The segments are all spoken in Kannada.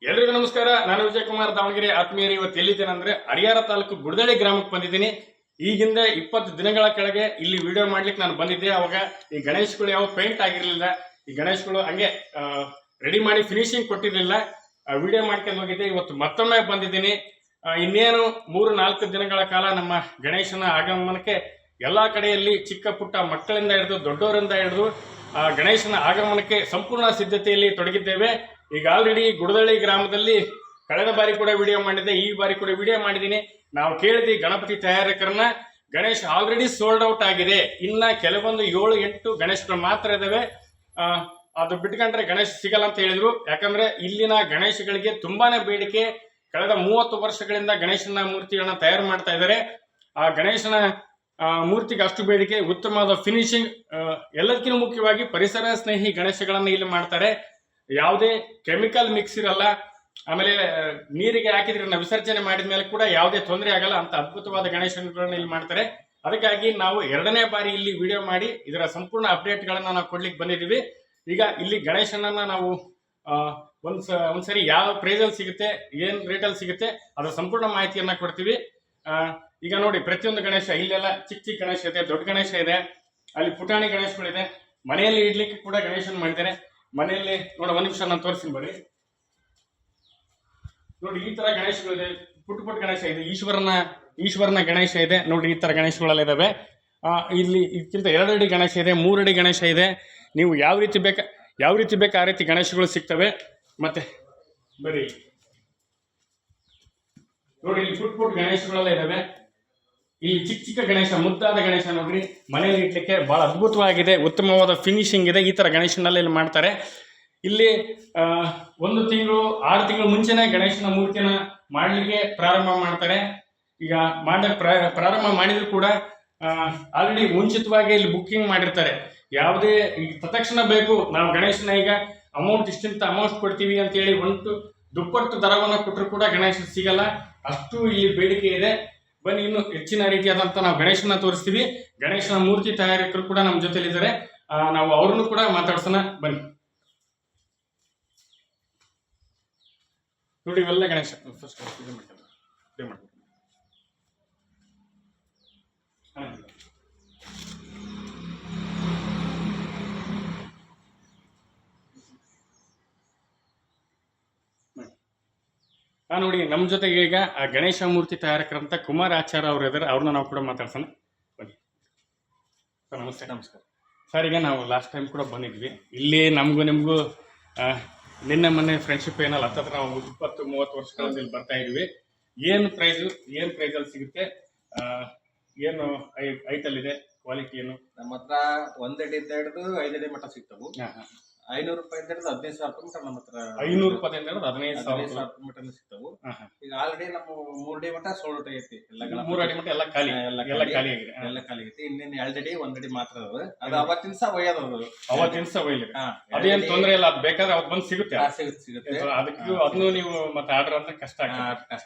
ಎಲ್ರಿಗೂ ನಮಸ್ಕಾರ. ನಾನು ವಿಜಯ್ ಕುಮಾರ್ ದಾವಣಗೆರೆ. ಆತ್ಮೀಯರು, ಇವತ್ತು ಎಲ್ಲಿದ್ದೇನೆ ಅಂದ್ರೆ ಹರಿಹರ ತಾಲೂಕು ಗುಡದಳ್ಳಿ ಗ್ರಾಮಕ್ಕೆ ಬಂದಿದ್ದೀನಿ. ಈಗಿಂದ 20 ದಿನಗಳ ಕೆಳಗೆ ಇಲ್ಲಿ ವಿಡಿಯೋ ಮಾಡ್ಲಿಕ್ಕೆ ನಾನು ಬಂದಿದ್ದೆ. ಅವಾಗ ಈ ಗಣೇಶಗಳು ಯಾವ ಪೇಂಟ್ ಆಗಿರ್ಲಿಲ್ಲ, ಈ ಗಣೇಶಗಳು ಹಂಗೆ ರೆಡಿ ಮಾಡಿ ಫಿನಿಶಿಂಗ್ ಕೊಟ್ಟಿರ್ಲಿಲ್ಲ. ವಿಡಿಯೋ ಮಾಡ್ಕೊಂಡು ಹೋಗಿದ್ದೆ. ಇವತ್ತು ಮತ್ತೊಮ್ಮೆ ಬಂದಿದ್ದೀನಿ. ಇನ್ನೇನು 3-4 ದಿನಗಳ ಕಾಲ ನಮ್ಮ ಗಣೇಶನ ಆಗಮನಕ್ಕೆ ಎಲ್ಲಾ ಕಡೆಯಲ್ಲಿ ಚಿಕ್ಕ ಪುಟ್ಟ ಮಕ್ಕಳಿಂದ ಹಿಡಿದು ದೊಡ್ಡವರಿಂದ ಹಿಡಿದು ಗಣೇಶನ ಆಗಮನಕ್ಕೆ ಸಂಪೂರ್ಣ ಸಿದ್ಧತೆಯಲ್ಲಿ ತೊಡಗಿದ್ದೇವೆ. ಈಗ ಆಲ್ರೆಡಿ ಗುಡದಳ್ಳಿ ಗ್ರಾಮದಲ್ಲಿ ಕಳೆದ ಬಾರಿ ಕೂಡ ವಿಡಿಯೋ ಮಾಡಿದ್ದೆ, ಈ ಬಾರಿ ಕೂಡ ವಿಡಿಯೋ ಮಾಡಿದ್ದೀನಿ. ನಾವು ಕೇಳಿದ್ವಿ ಗಣಪತಿ ತಯಾರಕರನ್ನ, ಗಣೇಶ ಆಲ್ರೆಡಿ ಸೋಲ್ಡ್ ಔಟ್ ಆಗಿದೆ, ಇನ್ನ ಕೆಲವೊಂದು 7-8 ಗಣೇಶಗಳು ಮಾತ್ರ ಇದಾವೆ, ಅದು ಬಿಟ್ಕೊಂಡ್ರೆ ಗಣೇಶ ಸಿಗಲ್ಲ ಅಂತ ಹೇಳಿದ್ರು. ಯಾಕಂದ್ರೆ ಇಲ್ಲಿನ ಗಣೇಶಗಳಿಗೆ ತುಂಬಾನೇ ಬೇಡಿಕೆ. ಕಳೆದ 30 ವರ್ಷಗಳಿಂದ ಗಣೇಶನ ಮೂರ್ತಿಗಳನ್ನ ತಯಾರು ಮಾಡ್ತಾ ಇದ್ದಾರೆ. ಆ ಗಣೇಶನ ಮೂರ್ತಿಗೆ ಅಷ್ಟು ಬೇಡಿಕೆ, ಉತ್ತಮವಾದ ಫಿನಿಶಿಂಗ್, ಎಲ್ಲದಕ್ಕಿಂತ ಮುಖ್ಯವಾಗಿ ಪರಿಸರ ಸ್ನೇಹಿ ಗಣೇಶಗಳನ್ನ ಇಲ್ಲಿ ಮಾಡ್ತಾರೆ. ಯಾವುದೇ ಕೆಮಿಕಲ್ ಮಿಕ್ಸ್ ಇರಲ್ಲ. ಆಮೇಲೆ ನೀರಿಗೆ ಹಾಕಿದ್ರೆ ವಿಸರ್ಜನೆ ಮಾಡಿದ ಮೇಲೆ ಕೂಡ ಯಾವುದೇ ತೊಂದರೆ ಆಗಲ್ಲ ಅಂತ ಅದ್ಭುತವಾದ ಗಣೇಶಗಳನ್ನ ಇಲ್ಲಿ ಮಾಡ್ತಾರೆ. ಅದಕ್ಕಾಗಿ ನಾವು 2ನೇ ಬಾರಿ ಇಲ್ಲಿ ವಿಡಿಯೋ ಮಾಡಿ ಇದರ ಸಂಪೂರ್ಣ ಅಪ್ಡೇಟ್ ಗಳನ್ನ ನಾವು ಕೊಡ್ಲಿಕ್ಕೆ ಬಂದಿದ್ದೀವಿ. ಈಗ ಇಲ್ಲಿ ಗಣೇಶನನ್ನ ನಾವು ಒಂದ್ಸರಿ ಯಾವ ಪ್ರೈಸ್ ಅಲ್ಲಿ ಸಿಗುತ್ತೆ, ಏನ್ ರೇಟ್ ಅಲ್ಲಿ ಸಿಗುತ್ತೆ ಅದರ ಸಂಪೂರ್ಣ ಮಾಹಿತಿಯನ್ನ ಕೊಡ್ತೀವಿ. ಈಗ ನೋಡಿ, ಪ್ರತಿಯೊಂದು ಗಣೇಶ ಇಲ್ಲೆಲ್ಲ ಚಿಕ್ಕ ಚಿಕ್ಕ ಗಣೇಶ ಇದೆ, ದೊಡ್ಡ ಗಣೇಶ ಇದೆ, ಅಲ್ಲಿ ಪುಟಾಣಿ ಗಣೇಶಗಳಿದೆ. ಮನೆಯಲ್ಲಿ ಇಡ್ಲಿಕ್ಕೆ ಕೂಡ ಗಣೇಶನ್ ಮಾಡಿದ್ದಾರೆ. ಮನೆಯಲ್ಲಿ ನೋಡಿ, ಒಂದ್ ನಿಮಿಷ ನಾನು ತೋರಿಸ್ತೀನಿ ಬರ್ರಿ. ನೋಡಿ, ಈ ತರ ಗಣೇಶಗಳಿದೆ, ಪುಟ್ಟ ಪುಟ್ಟ ಗಣೇಶ ಇದೆ, ಈಶ್ವರನ ಗಣೇಶ ಇದೆ. ನೋಡಿ, ಈ ತರ ಗಣೇಶಗಳೆಲ್ಲ ಇದಾವೆ. ಇಲ್ಲಿ ಇದಕ್ಕಿಂತ 2 ಅಡಿ ಗಣೇಶ ಇದೆ, 3 ಅಡಿ ಗಣೇಶ ಇದೆ. ನೀವು ಯಾವ ರೀತಿ ಬೇಕು ಆ ರೀತಿ ಗಣೇಶಗಳು ಸಿಗ್ತವೆ. ಮತ್ತೆ ಬರೀ ನೋಡಿ, ಇಲ್ಲಿ ಪುಟ್ಟ ಗಣೇಶಗಳೆಲ್ಲ ಇದಾವೆ. ಇಲ್ಲಿ ಚಿಕ್ಕ ಚಿಕ್ಕ ಗಣೇಶ, ಮುದ್ದಾದ ಗಣೇಶ ನೋಡ್ರಿ, ಮನೆಯಲ್ಲಿ ಇಡ್ಲಿಕ್ಕೆ ಬಹಳ ಅದ್ಭುತವಾಗಿದೆ, ಉತ್ತಮವಾದ ಫಿನಿಶಿಂಗ್ ಇದೆ. ಈ ತರ ಗಣೇಶನೆಲ್ಲ ಇಲ್ಲಿ ಮಾಡ್ತಾರೆ. ಇಲ್ಲಿ 1 ತಿಂಗಳು 6 ತಿಂಗಳು ಮುಂಚೆನೆ ಗಣೇಶನ ಮೂರ್ತಿನ ಮಾಡ್ಲಿಕ್ಕೆ ಪ್ರಾರಂಭ ಮಾಡ್ತಾರೆ. ಈಗ ಪ್ರಾರಂಭ ಮಾಡಿದ್ರು ಕೂಡ ಆಲ್ರೆಡಿ ಮುಂಚಿತವಾಗಿ ಇಲ್ಲಿ ಬುಕ್ಕಿಂಗ್ ಮಾಡಿರ್ತಾರೆ. ಯಾವುದೇ ಈಗ ತಕ್ಷಣ ಬೇಕು, ನಾವು ಗಣೇಶನ ಈಗ ಇಷ್ಟಿಂತ ಅಮೌಂಟ್ ಕೊಡ್ತೀವಿ ಅಂತ ಹೇಳಿ ದುಪ್ಪಟ್ಟು ದರವನ್ನು ಕೊಟ್ಟರು ಕೂಡ ಗಣೇಶ ಸಿಗಲ್ಲ, ಅಷ್ಟು ಇಲ್ಲಿ ಬೇಡಿಕೆ ಇದೆ. ಬನ್ನಿ, ಇನ್ನು ಹೆಚ್ಚಿನ ರೀತಿಯಾದಂತ ನಾವು ಗಣೇಶನ ತೋರಿಸ್ತೀವಿ. ಗಣೇಶನ ಮೂರ್ತಿ ತಯಾರಕರು ಕೂಡ ನಮ್ಮ ಜೊತೆಲಿದ್ದಾರೆ, ನಾವು ಅವ್ರನ್ನು ಕೂಡ ಮಾತಾಡ್ಸೋಣ. ಬನ್ನಿ ನೋಡಿ, ಇವೆಲ್ಲ ಗಣೇಶ ಫಸ್ಟ್ ನೋಡಿ, ನಮ್ಮ ಜೊತೆಗೆ ಈಗ ಆ ಗಣೇಶ ಮೂರ್ತಿ ತಯಾರಕರಂತ ಕುಮಾರ್ ಆಚಾರ್ಯ ಅವರು ಇದ್ದಾರೆ, ಅವ್ರನ್ನ ನಾವು ಕೂಡ ಮಾತಾಡ್ಸೋಣ. ಬನ್ನಿ ಸರ್. ನಮಸ್ತೆ. ನಮಸ್ಕಾರ ಸರ್. ಈಗ ನಾವು ಲಾಸ್ಟ್ ಟೈಮ್ ಕೂಡ ಬಂದಿದ್ವಿ ಇಲ್ಲಿ, ನಮಗೂ ನಿಮಗೂ ನಿನ್ನೆ ಮೊನ್ನೆ ಫ್ರೆಂಡ್ಶಿಪ್ ಏನಲ್ಲ, ಹತ್ತತ್ರ ನಾವು 20-30 ವರ್ಷಗಳಲ್ಲಿ ಇಲ್ಲಿ ಬರ್ತಾ ಇದ್ವಿ. ಏನು ಪ್ರೈಸಲ್ಲಿ ಸಿಗುತ್ತೆ, ಏನು ಐಟಲ್ ಇದೆ, ಕ್ವಾಲಿಟಿ ಏನು? ನಮ್ಮ ಹತ್ರ 1 ಅಡಿಯಿಂದ ಹಿಡಿದು 5 ಅಡಿ ಮಟ್ಟ ಸಿಗ್ತವು. 500 ರೂಪಾಯಿಂದ ಹಿಡಿದು 15,000 ರೂಪಾಯಿ ಮಟ್ಟ ನಮ್ಮ ಹತ್ರ. 500 ರೂಪಾಯಿಂದ ಹಿಡಿದು 15,000 ರೂಪಾಯಿ ಮಟ್ಟ ಸಿಗ್ತವು. ಈಗ ಆಲ್ರೆಡಿ ನಮ್ಮ 3 ಅಡಿ ಮಟ್ಟ ಸೋಲ್ಡ್ ಔಟ್ ಆಗೈತಿ. 3 ಅಡಿ ಮಟ್ಟ ಎಲ್ಲ ಖಾಲಿ ಆಗೈತಿ. ಇನ್ನೇನು 2 ಅಡಿ 1 ಅಡಿ ಮಾತ್ರ ಅದ. ಅದು ಅವತ್ತಿನ ಸಹ ಒಯ್ಯೋದು, ಅದೇನು ತೊಂದರೆ ಇಲ್ಲ. ಅದು ಬೇಕಾದ್ರೆ ಅವತ್ತು ಬಂದು ಸಿಗುತ್ತೆ. ಅದನ್ನು ನೀವು ಮತ್ತೆ ಆರ್ಡರ್ ಅಂದ್ರೆ ಕಷ್ಟ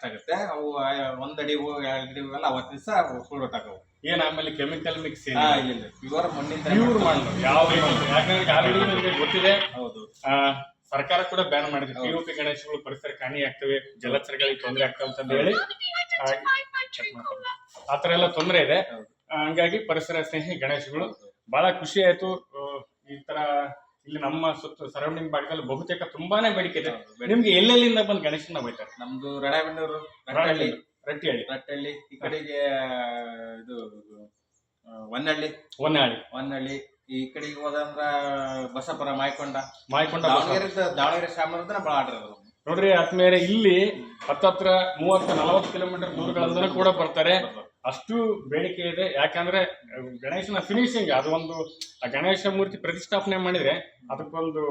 ಆಗುತ್ತೆ. ಅವು 1 ಅಡಿ 2 ಅಡಿ ಎಲ್ಲ ಅವತ್ತಿನ ಸಹ ಸೋಲ್ಡ್ ಔಟ್ ಆಗವು. ಏನ್ ಆಮೇಲೆ ಕೆಮಿಕಲ್ ಮಿಕ್ಸ್ ಇಲ್ಲ, ಪ್ಯೂರ್ ಮಣ್ಣಿಂದ ಮಾಡಲು ಯಾವ, ಯಾಕಂದ್ರೆ ಆಲ್ರೆಡಿ ನಿಮಗೆ ಗೊತ್ತಿದೆ. ಹೌದು, ಸರ್ಕಾರ ಕೂಡ ಬ್ಯಾನ್ ಮಾಡಿದೆ. ಪಿಒಪಿ ಗಣೇಶಗಳು ಪರಿಸರಕ್ಕೆ ಹಾನಿ ಆಗ್ತವೆ, ಜಲಚರಗಳಿಗೆ ತೊಂದರೆ ಆಗ್ತವೆ ಅಂತ ಹೇಳಿ ಆತರ ಎಲ್ಲ ತೊಂದರೆ ಇದೆ. ಹಂಗಾಗಿ ಪರಿಸರ ಸ್ನೇಹಿ ಗಣೇಶಗಳು ಬಹಳ ಖುಷಿ ಆಯ್ತು. ಈ ತರ ಇಲ್ಲಿ ನಮ್ಮ ಸುತ್ತ ಸರೌಂಡಿಂಗ್ ಭಾಗದಲ್ಲಿ ಬಹುತೇಕ ತುಂಬಾನೇ ಬೇಡಿಕೆ ಇದೆ. ನಿಮ್ಗೆ ಎಲ್ಲೆಲ್ಲಿಂದ ಬಂದು ಗಣೇಶನ ಹೋಯ್ತಾರೆ? ನಮ್ದು ರಾಣೆಬೆನ್ನೂರು, ರಟ್ಟಹಳ್ಳಿ, ಈ ಕಡೆಗೆ ಇದು ಹೊನ್ನಳ್ಳಿ, ಈ ಕಡೆಗೆ ಹೋದಂದ್ರ ಬಸಪುರ, ಮಾಯಕೊಂಡ, ದಾವಣಗೆರೆ ಶ್ಯಾಮರದ ಬಹಳ ಆರ್ಡರ್ ಅದ ನೋಡ್ರಿ. ಆದ್ಮೇಲೆ ಇಲ್ಲಿ ಹತ್ತತ್ರ 30-40 ಕಿಲೋಮೀಟರ್ ದೂರಗಳಿಂದ ಕೂಡ ಬರ್ತಾರೆ, ಅಷ್ಟು ಬೇಡಿಕೆ ಇದೆ. ಯಾಕಂದ್ರೆ ಗಣೇಶನ ಫಿನಿಶಿಂಗ್, ಅದು ಒಂದು ಗಣೇಶ ಮೂರ್ತಿ ಪ್ರತಿಷ್ಠಾಪನೆ ಮಾಡಿದ್ರೆ ಅದಕ್ಕೊಂದು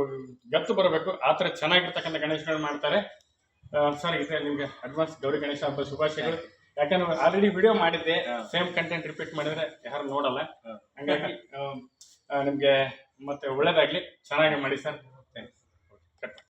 ಗತ್ತು ಬರಬೇಕು, ಆತರ ಚೆನ್ನಾಗಿರ್ತಕ್ಕಂಥ ಗಣೇಶಗಳು ಮಾಡ್ತಾರೆ. ಸರ್, ಇದೆ ನಿಮ್ಗೆ ಅಡ್ವಾನ್ಸ್ ಗೌರಿ ಗಣೇಶ ಹಬ್ಬ ಶುಭಾಶಯಗಳು. ಯಾಕಂದ್ರೆ ಆಲ್ರೆಡಿ ವಿಡಿಯೋ ಮಾಡಿದ್ದೆ, ಸೇಮ್ ಕಂಟೆಂಟ್ ರಿಪೀಟ್ ಮಾಡಿದ್ರೆ ಯಾರು ನೋಡಲ್ಲ. ಹಂಗಾಗಿ ನಿಮ್ಗೆ ಮತ್ತೆ ಒಳ್ಳೇದಾಗ್ಲಿ, ಚೆನ್ನಾಗಿ ಮಾಡಿ ಸರ್.